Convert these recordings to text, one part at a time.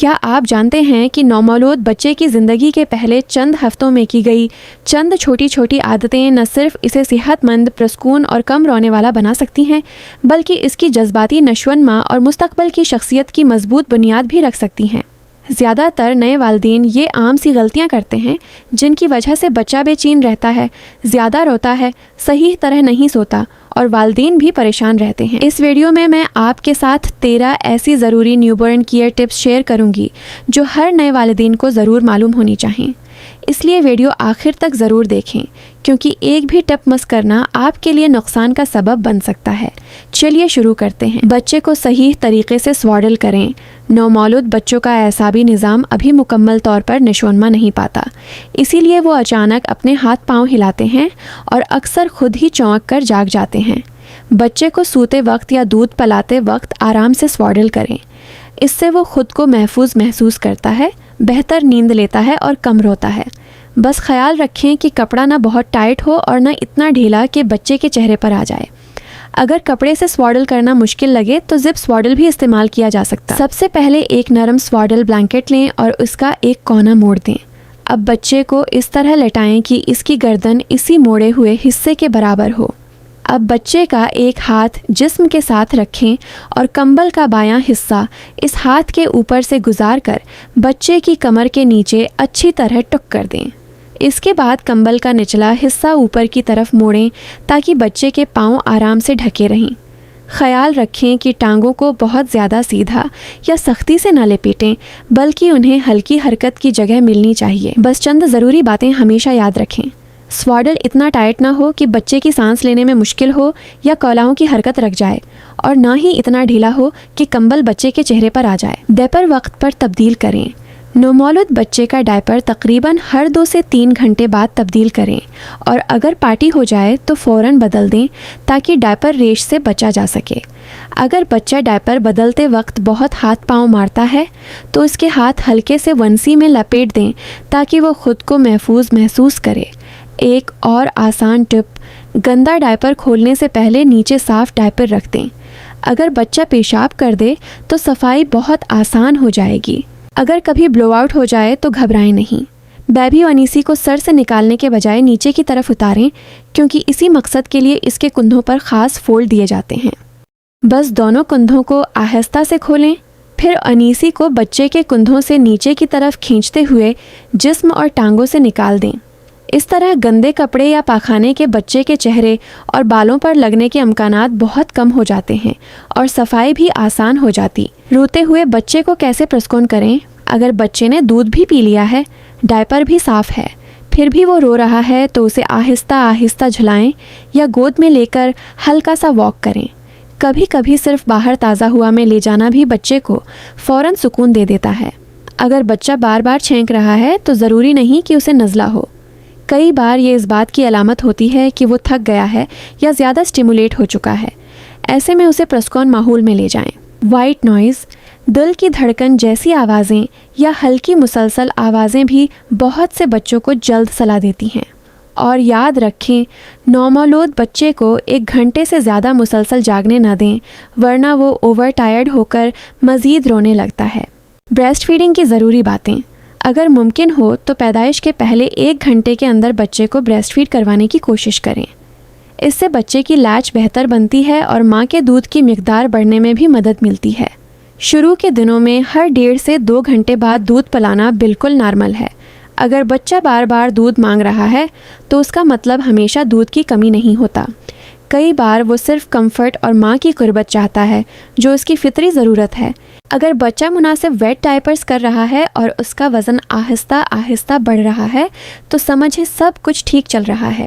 کیا آپ جانتے ہیں کہ نومولود بچے کی زندگی کے پہلے چند ہفتوں میں کی گئی چند چھوٹی چھوٹی عادتیں نہ صرف اسے صحت مند، پرسکون اور کم رونے والا بنا سکتی ہیں، بلکہ اس کی جذباتی نشوونما اور مستقبل کی شخصیت کی مضبوط بنیاد بھی رکھ سکتی ہیں۔ زیادہ تر نئے والدین یہ عام سی غلطیاں کرتے ہیں جن کی وجہ سے بچہ بے چین رہتا ہے، زیادہ روتا ہے، صحیح طرح نہیں سوتا اور والدین بھی پریشان رہتے ہیں۔ اس ویڈیو میں آپ کے ساتھ 13 ایسی ضروری new born care tips share کروں گی جو ہر نئے والدین کو ضرور معلوم ہونی چاہیے، اس لیے ویڈیو آخر تک ضرور دیکھیں کیونکہ ایک بھی ٹپ مس کرنا آپ کے لیے نقصان کا سبب بن سکتا ہے۔ چلیے شروع کرتے ہیں۔ بچے کو صحیح طریقے سے سواڈل کریں۔ نومولود بچوں کا اعصابی نظام ابھی مکمل طور پر نشوونما نہیں پاتا، اسی لیے وہ اچانک اپنے ہاتھ پاؤں ہلاتے ہیں اور اکثر خود ہی چونک کر جاگ جاتے ہیں۔ بچے کو سوتے وقت یا دودھ پلاتے وقت آرام سے سواڈل کریں، اس سے وہ خود کو محفوظ محسوس کرتا ہے، بہتر نیند لیتا ہے اور کم روتا ہے۔ بس خیال رکھیں کہ کپڑا نہ بہت ٹائٹ ہو اور نہ اتنا ڈھیلا کہ بچے کے چہرے پر آ جائے۔ اگر کپڑے سے سواڈل کرنا مشکل لگے تو زپ سواڈل بھی استعمال کیا جا سکتا۔ سب سے پہلے ایک نرم سواڈل بلینکٹ لیں اور اس کا ایک کونا موڑ دیں۔ اب بچے کو اس طرح لٹائیں کہ اس کی گردن اسی موڑے ہوئے حصے کے برابر ہو۔ اب بچے کا ایک ہاتھ جسم کے ساتھ رکھیں اور کمبل کا بایاں حصہ اس ہاتھ کے اوپر سے گزار کر بچے کی کمر کے نیچے اچھی طرح ٹک کر دیں۔ اس کے بعد کمبل کا نچلا حصہ اوپر کی طرف موڑیں تاکہ بچے کے پاؤں آرام سے ڈھکے رہیں۔ خیال رکھیں کہ ٹانگوں کو بہت زیادہ سیدھا یا سختی سے نہ لپیٹیں، بلکہ انہیں ہلکی حرکت کی جگہ ملنی چاہیے۔ بس چند ضروری باتیں ہمیشہ یاد رکھیں۔ سواڈل اتنا ٹائٹ نہ ہو کہ بچے کی سانس لینے میں مشکل ہو یا کولاہوں کی حرکت رک جائے، اور نہ ہی اتنا ڈھیلا ہو کہ کمبل بچے کے چہرے پر آ جائے۔ ڈائپر وقت پر تبدیل کریں۔ نومولود بچے کا ڈائپر تقریباً ہر 2 سے 3 گھنٹے بعد تبدیل کریں، اور اگر پارٹی ہو جائے تو فوراً بدل دیں تاکہ ڈائپر ریش سے بچا جا سکے۔ اگر بچہ ڈائپر بدلتے وقت بہت ہاتھ پاؤں مارتا ہے تو اس کے ہاتھ ہلکے سے ونسی میں لپیٹ دیں تاکہ وہ خود کو محفوظ محسوس کرے۔ ایک اور آسان ٹپ، گندا ڈائپر کھولنے سے پہلے نیچے صاف ڈائپر رکھ دیں۔ اگر بچہ پیشاب کر دے تو صفائی بہت آسان ہو جائے گی۔ اگر کبھی بلو آؤٹ ہو جائے تو گھبرائیں نہیں۔ بیبی ونیسی کو سر سے نکالنے کے بجائے نیچے کی طرف اتاریں، کیونکہ اسی مقصد کے لیے اس کے کندھوں پر خاص فولڈ دیے جاتے ہیں۔ بس دونوں کندھوں کو آہستہ سے کھولیں، پھر انیسی کو بچے کے کندھوں سے نیچے کی طرف کھینچتے ہوئے جسم اور ٹانگوں سے نکال دیں۔ اس طرح گندے کپڑے یا پاخانے کے بچے کے چہرے اور بالوں پر لگنے کے امکانات بہت کم ہو جاتے ہیں اور صفائی بھی آسان ہو جاتی۔ روتے ہوئے بچے کو کیسے پرسکون کریں؟ اگر بچے نے دودھ بھی پی لیا ہے، ڈائپر بھی صاف ہے، پھر بھی وہ رو رہا ہے تو اسے آہستہ آہستہ جھلائیں یا گود میں لے کر ہلکا سا واک کریں۔ کبھی کبھی صرف باہر تازہ ہوا میں لے جانا بھی بچے کو فوراً سکون دے دیتا ہے۔ اگر بچہ بار بار چھینک رہا ہے تو ضروری نہیں کہ اسے نزلہ ہو۔ کئی بار یہ اس بات کی علامت ہوتی ہے کہ وہ تھک گیا ہے یا زیادہ سٹیمولیٹ ہو چکا ہے۔ ایسے میں اسے پرسکون ماحول میں لے جائیں۔ وائٹ نوائز، دل کی دھڑکن جیسی آوازیں یا ہلکی مسلسل آوازیں بھی بہت سے بچوں کو جلد صلاح دیتی ہیں۔ اور یاد رکھیں، نومولود بچے کو 1 گھنٹے سے زیادہ مسلسل جاگنے نہ دیں، ورنہ وہ اوور ٹائرڈ ہو کر مزید رونے لگتا ہے۔ بریسٹ فیڈنگ کی ضروری باتیں۔ اگر ممکن ہو تو پیدائش کے پہلے 1 گھنٹے کے اندر بچے کو بریسٹ فیڈ کروانے کی کوشش کریں۔ اس سے بچے کی لیچ بہتر بنتی ہے اور ماں کے دودھ کی مقدار بڑھنے میں بھی مدد ملتی ہے۔ شروع کے دنوں میں ہر 1.5 سے 2 گھنٹے بعد دودھ پلانا بالکل نارمل ہے۔ اگر بچہ بار بار دودھ مانگ رہا ہے تو اس کا مطلب ہمیشہ دودھ کی کمی نہیں ہوتا۔ کئی بار وہ صرف کمفرٹ اور ماں کی قربت چاہتا ہے، جو اس کی فطری ضرورت ہے۔ اگر بچہ مناسب ویٹ ڈائپرز کر رہا ہے اور اس کا وزن آہستہ آہستہ بڑھ رہا ہے تو سمجھے سب کچھ ٹھیک چل رہا ہے۔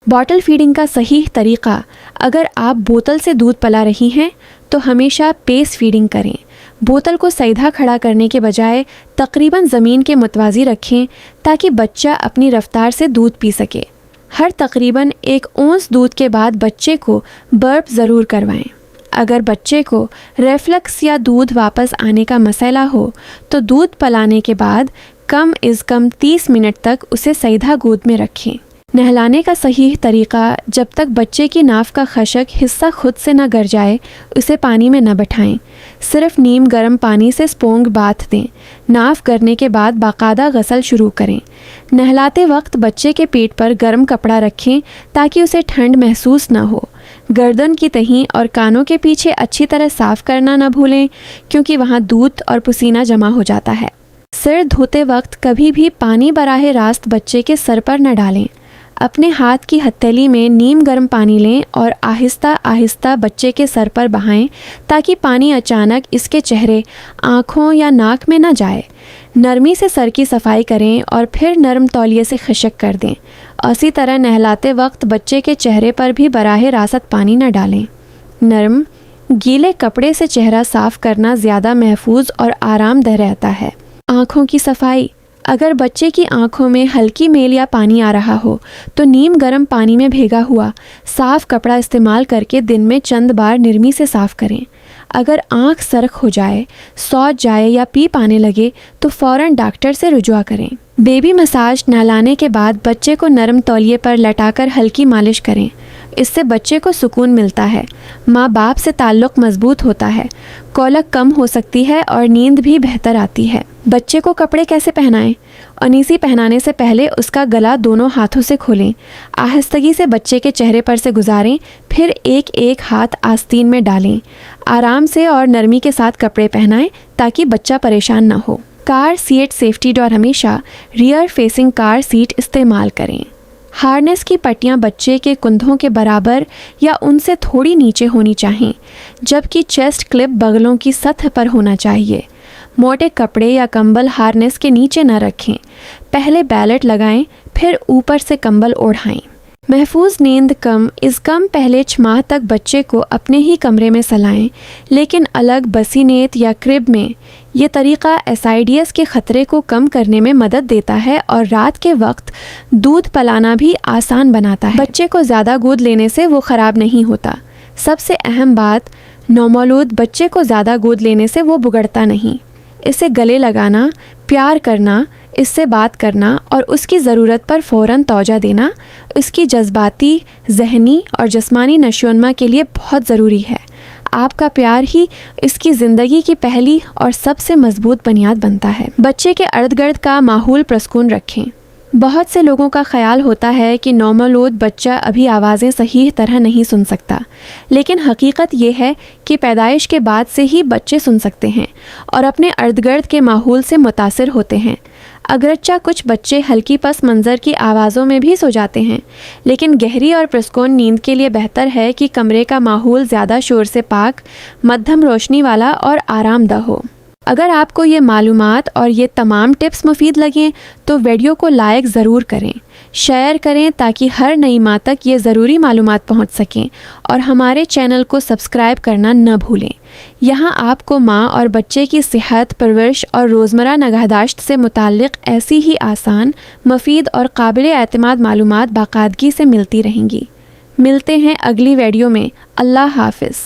باٹل فیڈنگ کا صحیح طریقہ۔ اگر آپ بوتل سے دودھ پلا رہی ہیں تو ہمیشہ پیس فیڈنگ کریں۔ بوتل کو سیدھا کھڑا کرنے کے بجائے تقریباً زمین کے متوازی رکھیں تاکہ بچہ اپنی رفتار سے دودھ پی سکے۔ ہر تقریباً 1 اونس دودھ کے بعد بچے کو برپ ضرور کروائیں۔ اگر بچے کو ریفلکس یا دودھ واپس آنے کا مسئلہ ہو تو دودھ پلانے کے بعد کم از کم 30 منٹ تک اسے سیدھا گود میں رکھیں۔ نہلانے کا صحیح طریقہ: جب تک بچے کی ناف کا خشک حصہ خود سے نہ گر جائے اسے پانی میں نہ بٹھائیں، صرف نیم گرم پانی سے سپونگ باتھ دیں۔ ناف گرنے کے بعد باقاعدہ غسل شروع کریں۔ نہلاتے وقت بچے کے پیٹ پر گرم کپڑا رکھیں تاکہ اسے ٹھنڈ محسوس نہ ہو۔ گردن کی تہیں اور کانوں کے پیچھے اچھی طرح صاف کرنا نہ بھولیں کیونکہ وہاں دودھ اور پسینہ جمع ہو جاتا ہے۔ سر دھوتے وقت کبھی بھی پانی براہ راست بچے کے سر پر نہ ڈالیں۔ اپنے ہاتھ کی ہتھیلی میں نیم گرم پانی لیں اور آہستہ آہستہ بچے کے سر پر بہائیں تاکہ پانی اچانک اس کے چہرے، آنکھوں یا ناک میں نہ جائے۔ نرمی سے سر کی صفائی کریں اور پھر نرم تولیے سے خشک کر دیں۔ اسی طرح نہلاتے وقت بچے کے چہرے پر بھی براہ راست پانی نہ ڈالیں۔ نرم، گیلے کپڑے سے چہرہ صاف کرنا زیادہ محفوظ اور آرام دہ رہتا ہے۔ آنکھوں کی صفائی: اگر بچے کی آنکھوں میں ہلکی میل یا پانی آ رہا ہو تو نیم گرم پانی میں بھیگا ہوا صاف کپڑا استعمال کر کے دن میں چند بار نرمی سے صاف کریں۔ اگر آنکھ سرخ ہو جائے، سوج جائے یا پیپ آنے لگے تو فوراً ڈاکٹر سے رجوع کریں۔ بیبی مساج: نہلانے کے بعد بچے کو نرم تولیے پر لٹا کر ہلکی مالش کریں۔ اس سے بچے کو سکون ملتا ہے، ماں باپ سے تعلق مضبوط ہوتا ہے، کولک کم ہو سکتی ہے اور نیند بھی بہتر آتی ہے۔ بچے کو کپڑے کیسے پہنائیں؟ انیسی پہنانے سے پہلے اس کا گلا دونوں ہاتھوں سے کھولیں، آہستگی سے بچے کے چہرے پر سے گزاریں، پھر ایک ایک ہاتھ آستین میں ڈالیں۔ آرام سے اور نرمی کے ساتھ کپڑے پہنائیں تاکہ بچہ پریشان نہ ہو۔ کار سیٹ سیفٹی ڈور: ہمیشہ ریئر فیسنگ کار سیٹ استعمال کریں۔ ہارنس کی پٹیاں بچے کے کندھوں کے برابر یا ان سے تھوڑی نیچے ہونی چاہیے، جبکہ چیسٹ کلپ بغلوں کی سطح پر ہونا چاہیے۔ موٹے کپڑے یا کمبل ہارنس کے نیچے نہ رکھیں۔ پہلے بیلٹ لگائیں، پھر اوپر سے کمبل اوڑھائیں۔ محفوظ نیند کم از کم پہلے 6 ماہ تک بچے کو اپنے ہی کمرے میں سلائیں، لیکن الگ بسینیت یا کرب میں۔ یہ طریقہ SIDS کے خطرے کو کم کرنے میں مدد دیتا ہے اور رات کے وقت دودھ پلانا بھی آسان بناتا ہے۔ بچے کو زیادہ گود لینے سے وہ خراب نہیں ہوتا۔ سب سے اہم بات: نومولود بچے کو زیادہ گود لینے سے وہ بگڑتا نہیں۔ اسے گلے لگانا، پیار کرنا، اس سے بات کرنا اور اس کی ضرورت پر فوراً توجہ دینا اس کی جذباتی، ذہنی اور جسمانی نشو و نما کے لیے بہت ضروری ہے۔ آپ کا پیار ہی اس کی زندگی کی پہلی اور سب سے مضبوط بنیاد بنتا ہے۔ بچے کے ارد گرد کا ماحول پرسکون رکھیں۔ بہت سے لوگوں کا خیال ہوتا ہے کہ نومولود بچہ ابھی آوازیں صحیح طرح نہیں سن سکتا، لیکن حقیقت یہ ہے کہ پیدائش کے بعد سے ہی بچے سن سکتے ہیں اور اپنے ارد گرد کے ماحول سے متاثر ہوتے ہیں۔ اگرچہ کچھ بچے ہلکی پس منظر کی آوازوں میں بھی سو جاتے ہیں، لیکن گہری اور پرسکون نیند کے لیے بہتر ہے کہ کمرے کا ماحول زیادہ شور سے پاک، مدھم روشنی والا اور آرام دہ ہو۔ اگر آپ کو یہ معلومات اور یہ تمام ٹپس مفید لگیں تو ویڈیو کو لائک ضرور کریں، شیئر کریں تاکہ ہر نئی ماں تک یہ ضروری معلومات پہنچ سکیں، اور ہمارے چینل کو سبسکرائب کرنا نہ بھولیں۔ یہاں آپ کو ماں اور بچے کی صحت، پرورش اور روزمرہ نگہداشت سے متعلق ایسی ہی آسان، مفید اور قابل اعتماد معلومات باقاعدگی سے ملتی رہیں گی۔ ملتے ہیں اگلی ویڈیو میں۔ اللہ حافظ۔